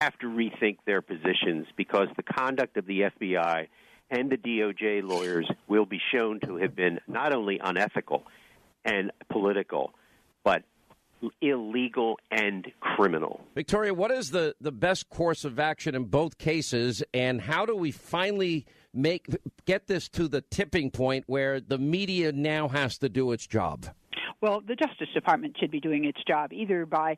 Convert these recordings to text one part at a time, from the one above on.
have to rethink their positions because the conduct of the FBI and the DOJ lawyers will be shown to have been not only unethical and political, but illegal and criminal. Victoria, what is the best course of action in both cases, and how do we finally get this to the tipping point where the media now has to do its job? Well, the Justice Department should be doing its job either by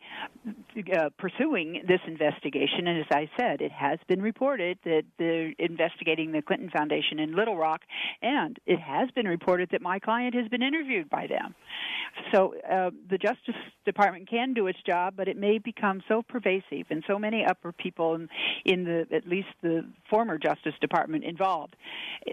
pursuing this investigation, and as I said, it has been reported that they're investigating the Clinton Foundation in Little Rock, and it has been reported that my client has been interviewed by them. So the Justice Department can do its job, but it may become so pervasive and so many upper people in the at least the former Justice Department involved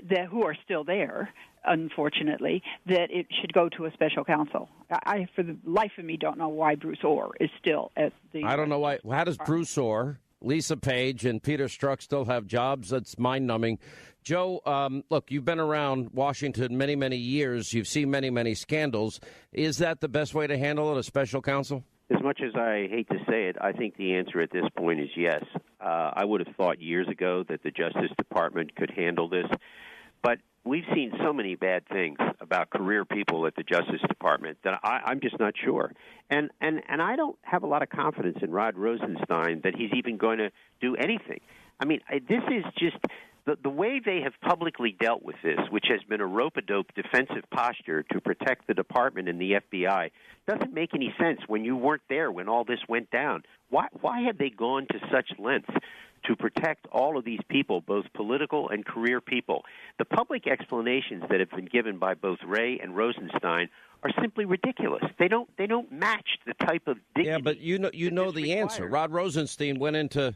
that who are still there, unfortunately, that it should go to a special counsel. I, for the life of me, don't know why Bruce Orr is still at the... I don't know why. How does Bruce Orr, Lisa Page, and Peter Strzok still have jobs? That's mind-numbing. Joe, look, you've been around Washington many, many years. You've seen many, many scandals. Is that the best way to handle it, a special counsel? As much as I hate to say it, I think the answer at this point is yes. I would have thought years ago that the Justice Department could handle this. But we've seen so many bad things about career people at the Justice Department that I'm just not sure. And I don't have a lot of confidence in Rod Rosenstein that he's even going to do anything. I mean, this is just the way they have publicly dealt with this, which has been a rope-a-dope defensive posture to protect the department and the FBI, doesn't make any sense when you weren't there when all this went down. Why have they gone to such lengths to protect all of these people, both political and career people? The public explanations that have been given by both Wray and Rosenstein are simply ridiculous. They don't match the type of dignity. Yeah, but you know the answer. Rod Rosenstein went into,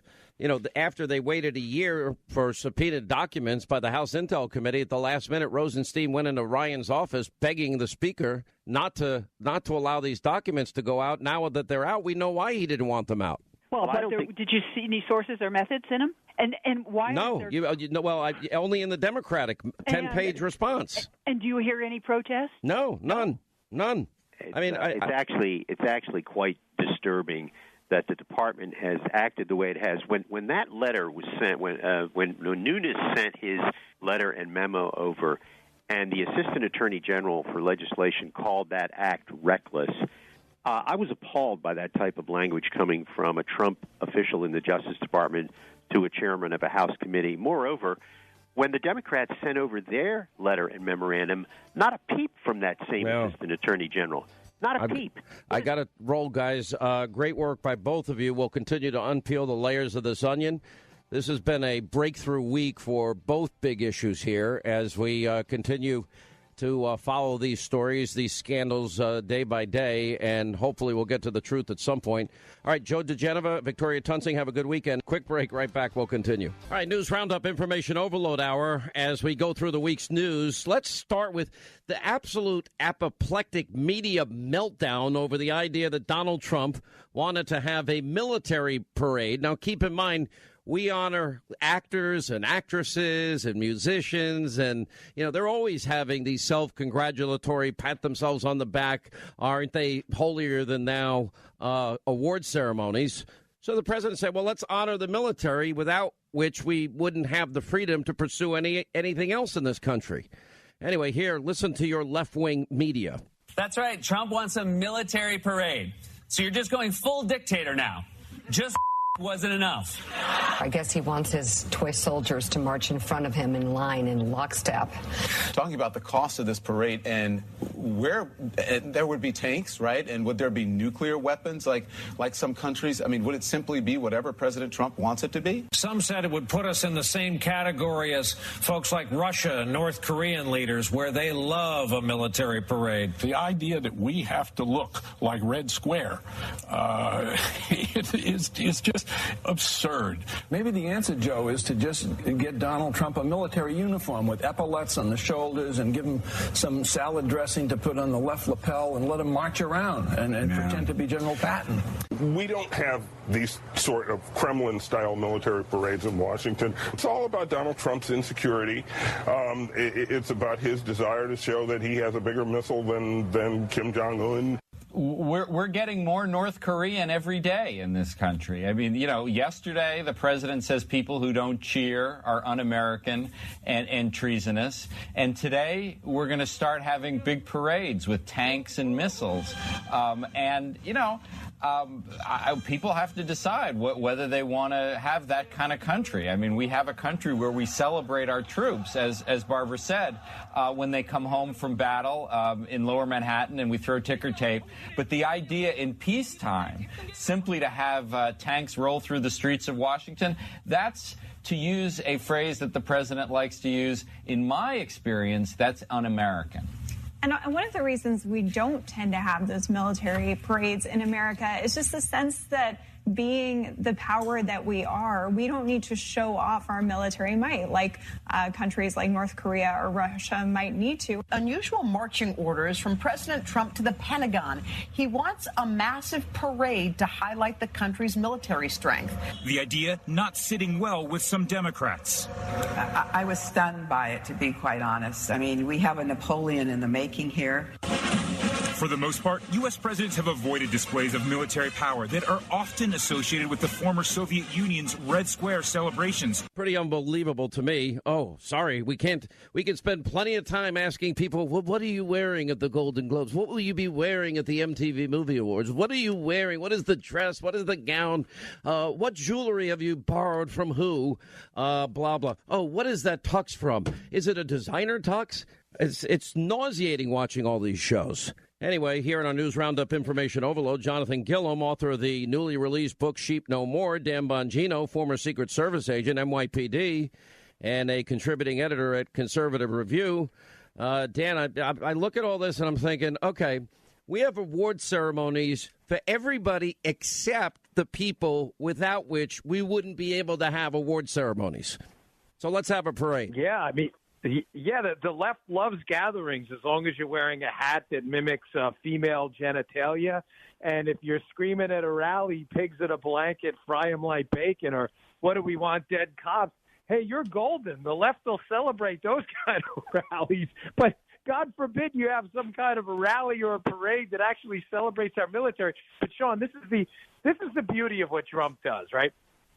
after they waited a year for subpoenaed documents by the House Intel Committee, at the last minute, Rosenstein went into Ryan's office begging the Speaker not to allow these documents to go out. Now that they're out, we know why he didn't want them out. Well, did you see any sources or methods in them? And why? No, only in the Democratic 10-page response. And do you hear any protests? No, none. It's actually quite disturbing that the department has acted the way it has. When that letter was sent, when Nunes sent his letter and memo over, and the Assistant Attorney General for Legislation called that act reckless, I was appalled by that type of language coming from a Trump official in the Justice Department to a chairman of a House committee. Moreover, when the Democrats sent over their letter and memorandum, not a peep from that same Assistant Attorney General. Not a peep. I got to roll, guys. Great work by both of you. We'll continue to unpeel the layers of this onion. This has been a breakthrough week for both big issues here as we continue to follow these stories, these scandals day by day, and hopefully we'll get to the truth at some point. All right, Joe DeGeneva, Victoria Tunsing, have a good weekend. Quick break, right back, we'll continue. All right, News Roundup, Information Overload Hour. As we go through the week's news, let's start with the absolute apoplectic media meltdown over the idea that Donald Trump wanted to have a military parade. Now, keep in mind, we honor actors and actresses and musicians, and, they're always having these self-congratulatory, pat themselves on the back, aren't they holier than thou award ceremonies. So the president said, well, let's honor the military, without which we wouldn't have the freedom to pursue anything else in this country. Anyway, here, listen to your left-wing media. That's right. Trump wants a military parade. So you're just going full dictator now. Just wasn't enough. I guess he wants his toy soldiers to march in front of him in line in lockstep. Talking about the cost of this parade and where there would be tanks, right? And would there be nuclear weapons like some countries? I mean, would it simply be whatever President Trump wants it to be? Some said it would put us in the same category as folks like Russia and North Korean leaders, where they love a military parade. The idea that we have to look like Red Square is just absurd. Maybe the answer, Joe, is to just get Donald Trump a military uniform with epaulets on the shoulders and give him some salad dressing to put on the left lapel and let him march around and pretend to be General Patton. We don't have these sort of Kremlin-style military parades in Washington. It's all about Donald Trump's insecurity. It's about his desire to show that he has a bigger missile than Kim Jong-un. We're getting more North Korean every day in this country. I mean, yesterday the president says people who don't cheer are un-American and treasonous. And today we're going to start having big parades with tanks and missiles. People have to decide whether they want to have that kind of country. I mean, we have a country where we celebrate our troops, as Barbara said, when they come home from battle in Lower Manhattan, and we throw ticker tape. But the idea in peacetime, simply to have tanks roll through the streets of Washington, that's, to use a phrase that the president likes to use, in my experience, that's un-American. And one of the reasons we don't tend to have those military parades in America is just the sense that being the power that we are, we don't need to show off our military might like countries like North Korea or Russia might need to. Unusual marching orders from President Trump to the Pentagon. He wants a massive parade to highlight the country's military strength. The idea not sitting well with some Democrats. I was stunned by it, to be quite honest. I mean, we have a Napoleon in the making here. For the most part, U.S. presidents have avoided displays of military power that are often associated with the former Soviet Union's Red Square celebrations. Pretty unbelievable to me. Oh, sorry, we can spend plenty of time asking people, well, what are you wearing at the Golden Globes? What will you be wearing at the MTV Movie Awards? What are you wearing? What is the dress? What is the gown? What jewelry have you borrowed from who? Blah, blah. Oh, what is that tux from? Is it a designer tux? It's nauseating watching all these shows. Anyway, here in our News Roundup Information Overload, Jonathan Gillum, author of the newly released book Sheep No More, Dan Bongino, former Secret Service agent, NYPD, and a contributing editor at Conservative Review. Dan, I look at all this and I'm thinking, okay, we have award ceremonies for everybody except the people without which we wouldn't be able to have award ceremonies. So let's have a parade. Yeah, I mean, the left loves gatherings as long as you're wearing a hat that mimics female genitalia. And if you're screaming at a rally, pigs in a blanket, fry them like bacon, or what do we want, dead cops? Hey, you're golden. The left will celebrate those kind of rallies. But God forbid you have some kind of a rally or a parade that actually celebrates our military. But, Sean, this is the beauty of what Trump does, right?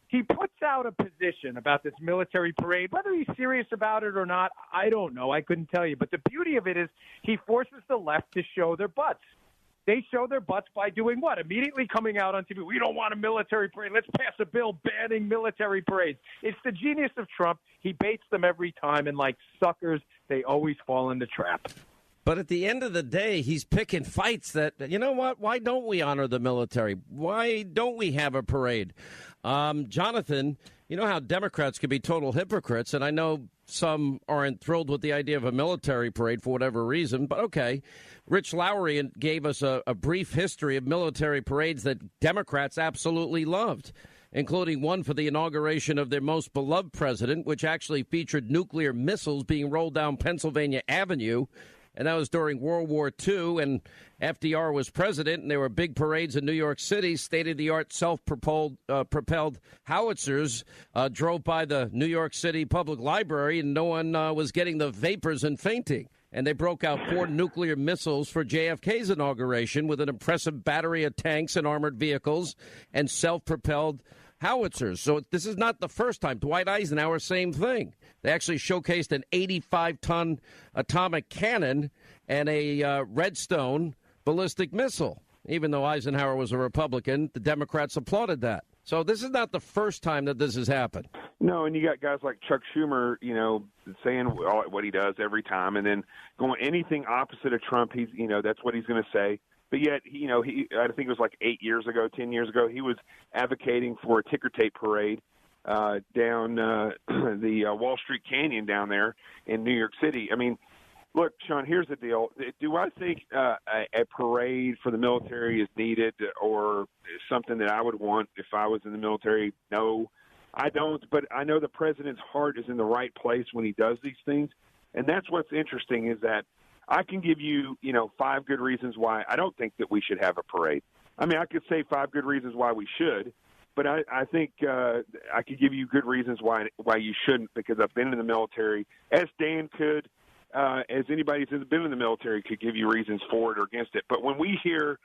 He puts out a position about this military parade. Whether he's serious about it or not, I don't know. I couldn't tell you. But the beauty of it is he forces the left to show their butts. They show their butts by doing what? Immediately coming out on TV. We don't want a military parade. Let's pass a bill banning military parades. It's the genius of Trump. He baits them every time, and like suckers, they always fall in the trap. But at the end of the day, he's picking fights that, you know what, why don't we honor the military? Why don't we have a parade? Jonathan, you know how Democrats can be total hypocrites, and I know some aren't thrilled with the idea of a military parade for whatever reason, but okay. Rich Lowry gave us a brief history of military parades that Democrats absolutely loved, including one for the inauguration of their most beloved president, which actually featured nuclear missiles being rolled down Pennsylvania Avenue. And that was during World War II, and FDR was president, and there were big parades in New York City. State-of-the-art self-propelled howitzers drove by the New York City Public Library, and no one was getting the vapors and fainting. And they broke out 4 nuclear missiles for JFK's inauguration with an impressive battery of tanks and armored vehicles and self-propelled howitzers. So this is not the first time. Dwight Eisenhower, same thing. They actually showcased an 85-ton atomic cannon and a Redstone ballistic missile. Even though Eisenhower was a Republican, the Democrats applauded that. So this is not the first time that this has happened. No, and you got guys like Chuck Schumer, saying what he does every time, and then going anything opposite of Trump, that's what he's going to say. But yet, I think it was like 10 years ago, he was advocating for a ticker tape parade down the Wall Street Canyon down there in New York City. I mean, look, Sean, here's the deal. Do I think a parade for the military is needed or something that I would want if I was in the military? No, I don't. But I know the president's heart is in the right place when he does these things. And that's what's interesting is that I can give you, 5 good reasons why I don't think that we should have a parade. I mean, I could say 5 good reasons why we should, but I think I could give you good reasons why you shouldn't, because I've been in the military, as Dan could, as anybody who's been in the military could give you reasons for it or against it. But when we hear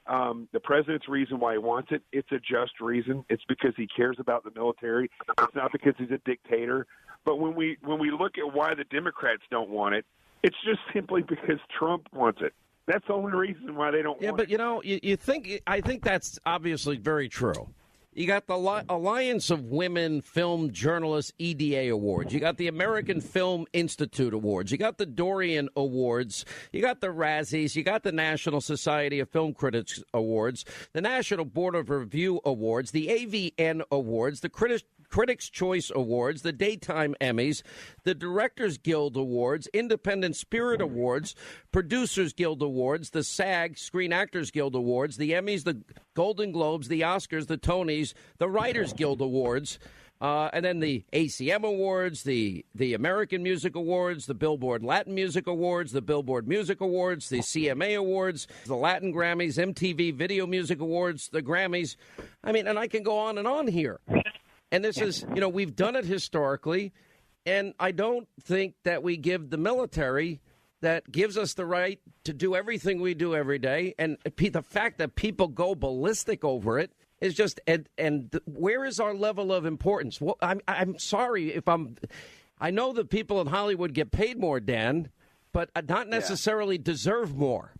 The president's reason why he wants it, it's a just reason. It's because he cares about the military. It's not because he's a dictator. But when we look at why the Democrats don't want it, it's just simply because Trump wants it. That's the only reason why they don't want it. Yeah, but, I think that's obviously very true. You got the Alliance of Women Film Journalists EDA Awards. You got the American Film Institute Awards. You got the Dorian Awards. You got the Razzies. You got the National Society of Film Critics Awards, the National Board of Review Awards, the AVN Awards, the Critics' Choice Awards, the Daytime Emmys, the Directors Guild Awards, Independent Spirit Awards, Producers Guild Awards, the SAG, Screen Actors Guild Awards, the Emmys, the Golden Globes, the Oscars, the Tonys, the Writers Guild Awards, and then the ACM Awards, the American Music Awards, the Billboard Latin Music Awards, the Billboard Music Awards, the CMA Awards, the Latin Grammys, MTV Video Music Awards, the Grammys. I mean, and I can go on here. And this is, we've done it historically, and I don't think that we give the military that gives us the right to do everything we do every day. And the fact that people go ballistic over it is just, and where is our level of importance? Well, I'm sorry if I know that people in Hollywood get paid more, Dan, but not necessarily deserve more.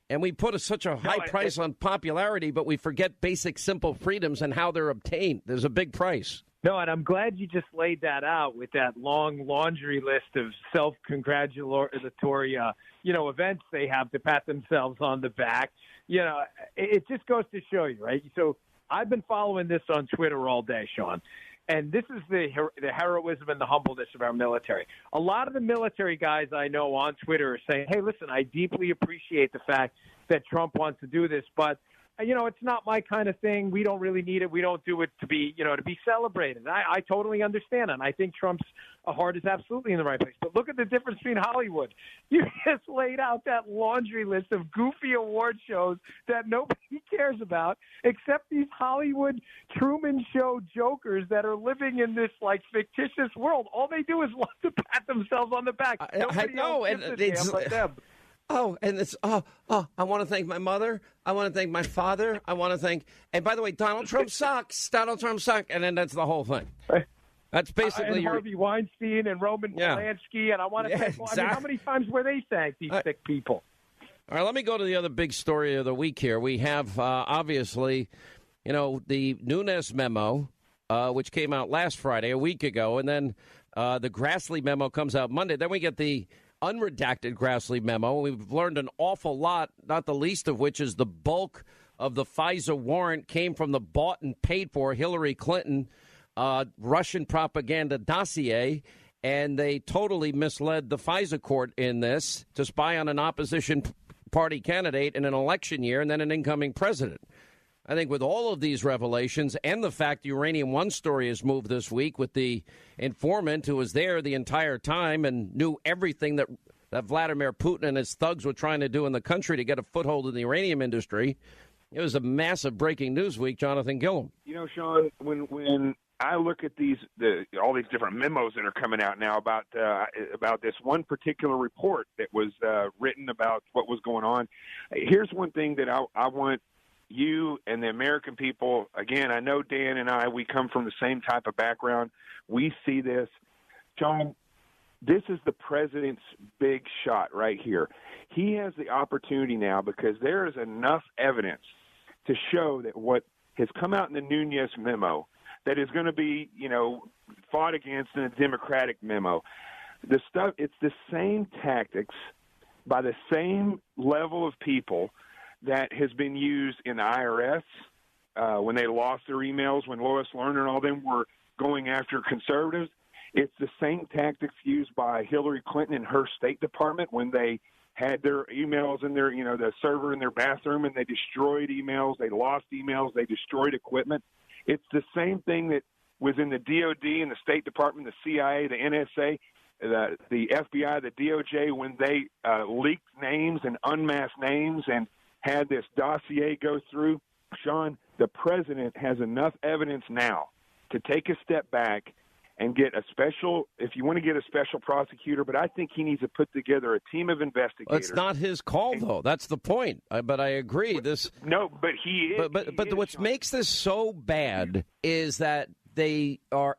And we put such a high price on popularity, but we forget basic, simple freedoms and how they're obtained. There's a big price. No, and I'm glad you just laid that out with that long laundry list of self-congratulatory, events they have to pat themselves on the back. It just goes to show you, right? So I've been following this on Twitter all day, Sean. And this is the heroism and the humbleness of our military. A lot of the military guys I know on Twitter are saying, hey, listen, I deeply appreciate the fact that Trump wants to do this, but, it's not my kind of thing. We don't really need it. We don't do it to be celebrated. I totally understand. And I think Trump's heart is absolutely in the right place. But look at the difference between Hollywood. You just laid out that laundry list of goofy award shows that nobody cares about except these Hollywood Truman Show jokers that are living in this, fictitious world. All they do is love to pat themselves on the back. I know. And it's but them. Oh, and it's, I want to thank my mother. I want to thank my father. I want to thank, and by the way, Donald Trump sucks. Donald Trump sucks. And then that's the whole thing. That's basically and Harvey Weinstein and Roman Polanski. And I want to thank, exactly. How many times were they thanked, these sick people? All right, let me go to the other big story of the week here. We have, obviously, the Nunes memo, which came out last Friday, a week ago. And then the Grassley memo comes out Monday. Then we get the unredacted Grassley memo. We've learned an awful lot, not the least of which is the bulk of the FISA warrant came from the bought and paid for Hillary Clinton Russian propaganda dossier, and they totally misled the FISA court in this to spy on an opposition party candidate in an election year and then an incoming president. I think with all of these revelations and the fact Uranium One story has moved this week with the informant who was there the entire time and knew everything that Vladimir Putin and his thugs were trying to do in the country to get a foothold in the uranium industry, it was a massive breaking news week, Jonathan Gillum. Sean, when I look at all these different memos that are coming out now about this one particular report that was written about what was going on, here's one thing that I want you and the American people, again, I know Dan and I, we come from the same type of background. We see this. John, this is the president's big shot right here. He has the opportunity now because there is enough evidence to show that what has come out in the Nunes memo that is going to be, fought against in a Democratic memo. It's the same tactics by the same level of people that has been used in the IRS when they lost their emails, when Lois Lerner and all them were going after conservatives. It's the same tactics used by Hillary Clinton and her State Department when they had their emails in their, the server in their bathroom, and they destroyed emails, they lost emails, they destroyed equipment. It's the same thing that was in the DOD and the State Department, the CIA, the NSA, the FBI, the DOJ, when they leaked names and unmasked names and had this dossier go through. Sean, the president has enough evidence now to take a step back and get a special, if you want to get a special prosecutor, but I think he needs to put together a team of investigators. Well, it's not his call, though. That's the point. But I agree. No, but he is. But what makes this so bad is that they are